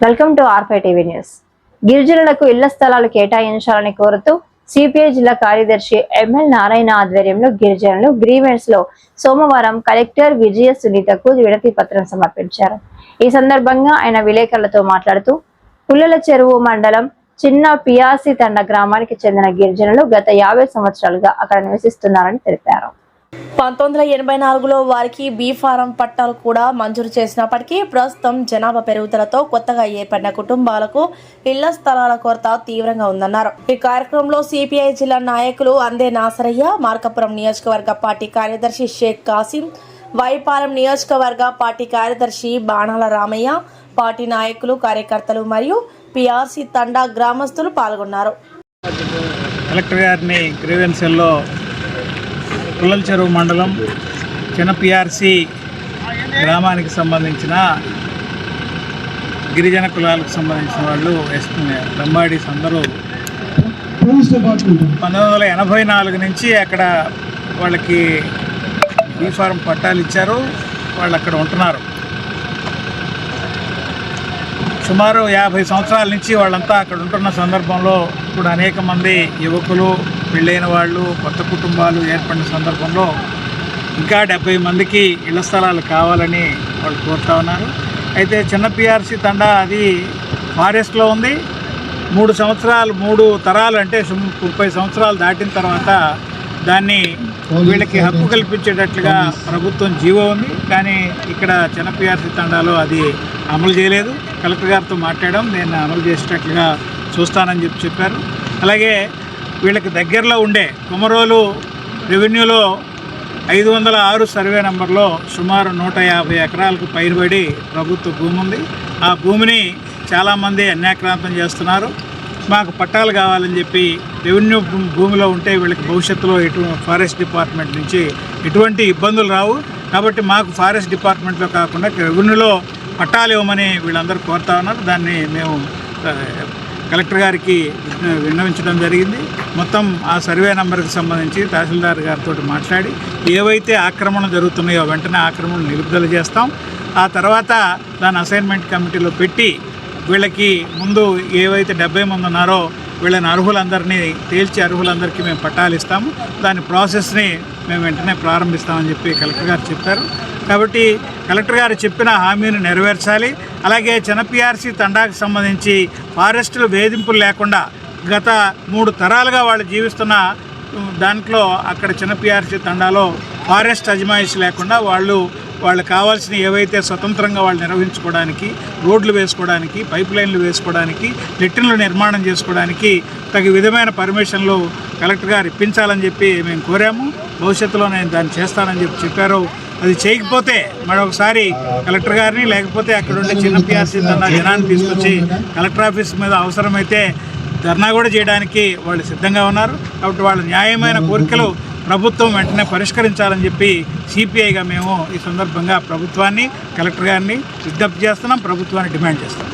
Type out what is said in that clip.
Welcome to R five TV news. గిరిజనులకు ఇళ్ల స్థలాలు కేటాయించాలని కోరుతూ సిపిఐ జిల్లా కార్యదర్శి ఎంఎల్ నారాయణ ఆధ్వర్యంలో గిరిజనులు గ్రీవెన్స్ లో సోమవారం కలెక్టర్ విజయ సునీతకు వినతి పత్రం సమర్పించారు. ఈ సందర్భంగా ఆయన విలేకరులతో మాట్లాడుతూ పుల్లల చెరువు మండలం చిన్న పియాసి తండ గ్రామానికి చెందిన గిరిజనులు గత 50 సంవత్సరాలుగా అక్కడ నివసిస్తున్నారని తెలిపారు. 1984లో వారికి బీ ఫారం పట్టాలు కూడా మంజూరు చేసినప్పటికీ ప్రస్తుతం జనాభా పెరుగుదలతో కొత్తగా ఏర్పడిన కుటుంబాలకు ఇళ్ల స్థలాల కొరత తీవ్రంగా ఉందన్నారు. ఈ కార్యక్రమంలో సిపిఐ జిల్లా నాయకులు అందే నాసరయ్య, మార్కాపురం నియోజకవర్గ పార్టీ కార్యదర్శి షేక్ కాసిం, వైపాలెం నియోజకవర్గ పార్టీ కార్యదర్శి బాణాల రామయ్య, పార్టీ నాయకులు, కార్యకర్తలు మరియు పిఆర్సి తండా గ్రామస్తులు పాల్గొన్నారు. కలెక్టర్ గారిని గ్రీవెన్స్లో పుల్లల చెరువు మండలం చిన్న పిఆర్సి గ్రామానికి సంబంధించిన గిరిజన కులాలకు సంబంధించిన వాళ్ళు లంబాడీస్ అందరూ 1984 నుంచి అక్కడ వాళ్ళకి బీ ఫారం పట్టాలు ఇచ్చారు. వాళ్ళు అక్కడ ఉంటున్నారు. సుమారు 50 సంవత్సరాల నుంచి వాళ్ళంతా అక్కడ ఉంటున్న సందర్భంలో ఇప్పుడు అనేక మంది యువకులు, పెళ్ళైన వాళ్ళు, కొత్త కుటుంబాలు ఏర్పడిన సందర్భంలో ఇంకా 70 మందికి ఇళ్ల స్థలాలు కావాలని వాళ్ళు కోరుతా ఉన్నారు. అయితే చిన్న పిఆర్సి తండా అది ఫారెస్ట్లో ఉంది. 3 తరాలు అంటే 30 సంవత్సరాలు దాటిన తర్వాత దాన్ని వీళ్ళకి హక్కు కల్పించేటట్లుగా ప్రభుత్వం జీవో ఉంది. కానీ ఇక్కడ చిన్న పిఆర్సి తండాలో అది అమలు చేయలేదు. కలెక్టర్ గారితో మాట్లాడడం, నేను అమలు చేసేటట్లుగా చూస్తానని చెప్పారు. అలాగే వీళ్ళకి దగ్గరలో ఉండే కొమరోలు రెవెన్యూలో 506 సర్వే నెంబర్లో సుమారు 150 ఎకరాలకు పైబడి ప్రభుత్వ భూమి ఉంది. ఆ భూమిని చాలామంది అన్యాక్రాంతం చేస్తున్నారు. మాకు పట్టాలు కావాలని చెప్పి రెవెన్యూ భూమిలో ఉంటే వీళ్ళకి భవిష్యత్తులో ఫారెస్ట్ డిపార్ట్మెంట్ నుంచి ఎటువంటి ఇబ్బందులు రావు. కాబట్టి మాకు ఫారెస్ట్ డిపార్ట్మెంట్లో కాకుండా రెవెన్యూలో పట్టాలు ఇవ్వమని వీళ్ళందరూ కోరుతా ఉన్నారు. దాన్ని మేము కలెక్టర్ గారికి విన్నవించడం జరిగింది. మొత్తం ఆ సర్వే నెంబర్కి సంబంధించి తహసీల్దార్ గారితో మాట్లాడి ఏవైతే ఆక్రమణ జరుగుతున్నాయో వెంటనే ఆక్రమణ నిలుపుదల చేస్తాం. ఆ తర్వాత దాని అసైన్మెంట్ కమిటీలో పెట్టి వీళ్ళకి ముందు ఏవైతే 70 మంది ఉన్నారో వీళ్ళని అర్హులందరినీ తేల్చి అర్హులందరికీ మేము పట్టాలు ఇస్తాము. దాని ప్రాసెస్ని మేము వెంటనే ప్రారంభిస్తామని చెప్పి కలెక్టర్ గారు చెప్పారు. కాబట్టి కలెక్టర్ గారు చెప్పిన హామీని నెరవేర్చాలి. అలాగే చిన్న పిఆర్సి తండాకు సంబంధించి ఫారెస్టులు వేధింపులు లేకుండా గత 3 తరాలుగా వాళ్ళు జీవిస్తున్న దాంట్లో అక్కడ చిన్న పిఆర్సి తండాలో ఫారెస్ట్ అజమాయిషి లేకుండా వాళ్ళకి కావాల్సిన ఏవైతే స్వతంత్రంగా వాళ్ళు నిర్వహించుకోవడానికి, రోడ్లు వేసుకోవడానికి, పైప్ లైన్లు వేసుకోవడానికి, లెట్రిన్లు నిర్మాణం చేసుకోవడానికి తగు విధమైన పర్మిషన్లు కలెక్టర్ గారు ఇప్పించాలని చెప్పి మేము కోరాము. భవిష్యత్తులో నేను దాన్ని చేస్తానని చెప్పారు. అది చేయకపోతే మరొకసారి కలెక్టర్ గారిని, లేకపోతే అక్కడ ఉండే చిన్న పిఆర్సి తండా జనాన్ని తీసుకొచ్చి కలెక్టర్ ఆఫీస్ మీద అవసరమైతే ధర్నా కూడా చేయడానికి వాళ్ళు సిద్ధంగా ఉన్నారు. కాబట్టి వాళ్ళ న్యాయమైన కోరికలు ప్రభుత్వం వెంటనే పరిష్కరించాలని చెప్పి సిపిఐగా మేము ఈ సందర్భంగా ప్రభుత్వాన్ని, కలెక్టర్ గారిని విజ్ఞప్తి చేస్తున్నాం, ప్రభుత్వాన్ని డిమాండ్ చేస్తున్నాం.